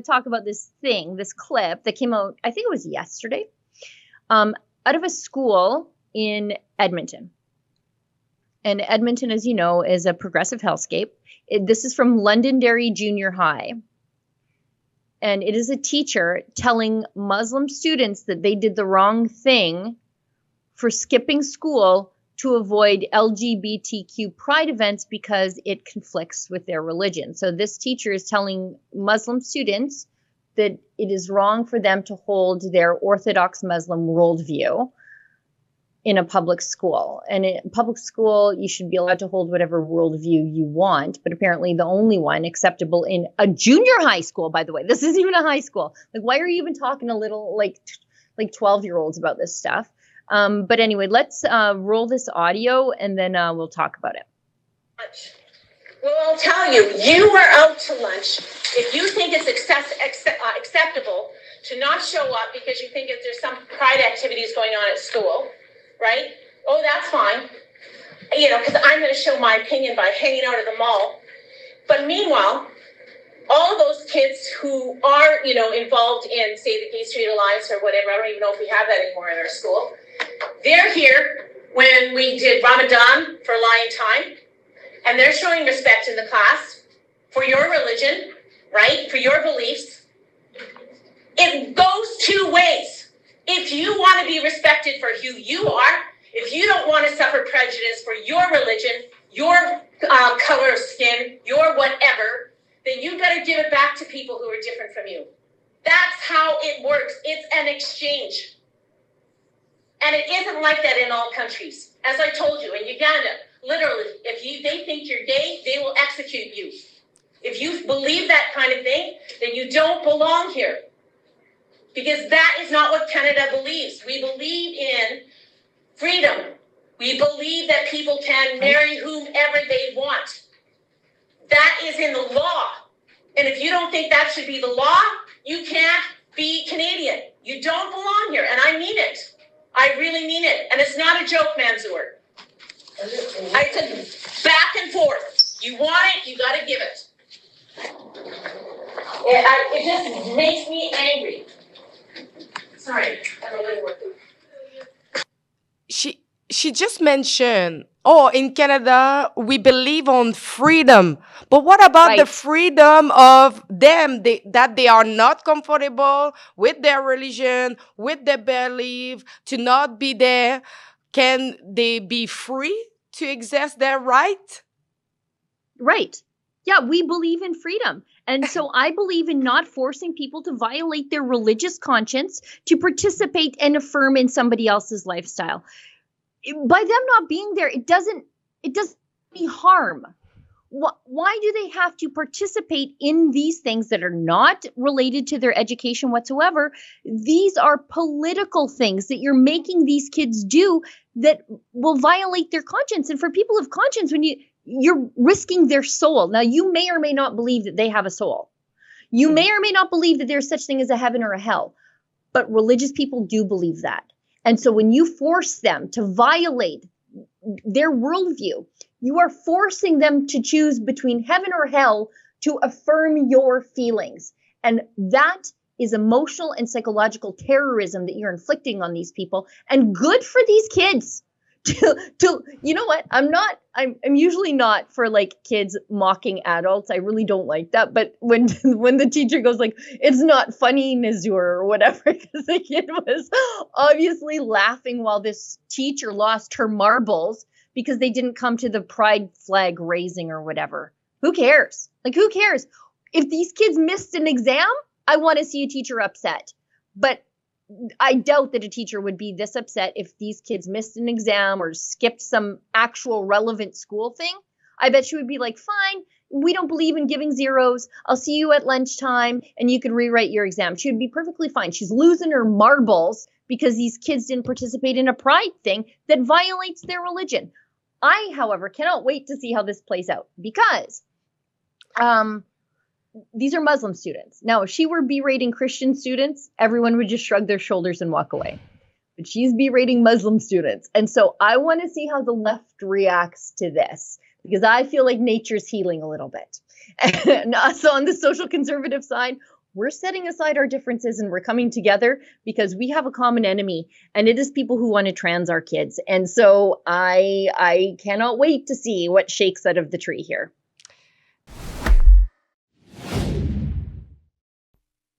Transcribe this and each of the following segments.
talk about this clip that came out, I think it was yesterday, out of a school in Edmonton. And Edmonton, as you know, is a progressive hellscape. This is from Londonderry Junior High. And it is a teacher telling Muslim students that they did the wrong thing for skipping school to avoid LGBTQ pride events because it conflicts with their religion. So this teacher is telling Muslim students that it is wrong for them to hold their Orthodox Muslim worldview in a public school. And in public school, you should be allowed to hold whatever worldview you want, but apparently the only one acceptable in a junior high school, by the way. This isn't even a high school. Like, why are you even talking to little, like 12-year-olds about this stuff? But anyway, let's roll this audio and then we'll talk about it. Well, I'll tell you, you were out to lunch. If you think it's acceptable to not show up because you think that there's some pride activities going on at school, right? Oh, that's fine. You know, because I'm going to show my opinion by hanging out at the mall. But meanwhile, all of those kids who are, you know, involved in, say, the Gay Straight Alliance or whatever, I don't even know if we have that anymore in our school, they're here when we did Ramadan for Lion Time, and they're showing respect in the class for your religion, right, for your beliefs. It goes two ways. If you want to be respected for who you are, if you don't want to suffer prejudice for your religion, your color of skin, your whatever, then you got to give it back to people who are different from you. That's how it works. It's an exchange. And it isn't like that in all countries. As I told you, in Uganda, literally, if they think you're gay, they will execute you. If you believe that kind of thing, then you don't belong here. Because that is not what Canada believes. We believe in freedom. We believe that people can marry whomever they want. That is in the law. And if you don't think that should be the law, you can't be Canadian. You don't belong here. And I mean it. I really mean it. And it's not a joke, Manzoor. It's a back and forth. You want it, you got to give it. It just makes me angry. Sorry, I'm a little working. She just mentioned, in Canada, we believe on freedom. But what about the freedom of them, that they are not comfortable with their religion, with their belief, to not be there? Can they be free to exercise their right? Right. Yeah, we believe in freedom. And so I believe in not forcing people to violate their religious conscience to participate and affirm in somebody else's lifestyle. By them not being there, it doesn't any harm. Why do they have to participate in these things that are not related to their education whatsoever? These are political things that you're making these kids do that will violate their conscience. And for people of conscience, when you're risking their soul. Now, you may or may not believe that they have a soul. You may or may not believe that there's such thing as a heaven or a hell. But religious people do believe that. And so when you force them to violate their worldview, you are forcing them to choose between heaven or hell to affirm your feelings. And that is emotional and psychological terrorism that you're inflicting on these people. And good for these kids. To you know what? I'm usually not for like kids mocking adults. I really don't like that. But when the teacher goes like, it's not funny, Nazur, or whatever, because the kid was obviously laughing while this teacher lost her marbles because they didn't come to the pride flag raising or whatever. Who cares? Like, who cares? If these kids missed an exam, I want to see a teacher upset. But I doubt that a teacher would be this upset if these kids missed an exam or skipped some actual relevant school thing. I bet she would be like, fine, we don't believe in giving zeros. I'll see you at lunchtime and you can rewrite your exam. She would be perfectly fine. She's losing her marbles because these kids didn't participate in a pride thing that violates their religion. I, however, cannot wait to see how this plays out because these are Muslim students. Now, if she were berating Christian students, everyone would just shrug their shoulders and walk away. But she's berating Muslim students. And so I want to see how the left reacts to this because I feel like nature's healing a little bit. And so on the social conservative side, we're setting aside our differences and we're coming together because we have a common enemy, and it is people who want to trans our kids. And so I cannot wait to see what shakes out of the tree here.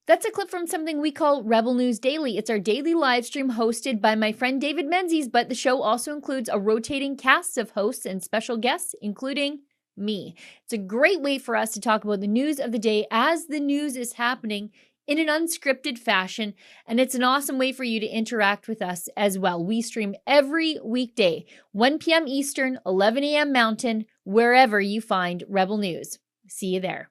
That's a clip from something we call Rebel News Daily. It's our daily live stream hosted by my friend David Menzies, but the show also includes a rotating cast of hosts and special guests, including me. It's a great way for us to talk about the news of the day as the news is happening in an unscripted fashion, and it's an awesome way for you to interact with us as well. We stream every weekday, 1 p.m. Eastern, 11 a.m. Mountain, wherever you find Rebel News. See you there.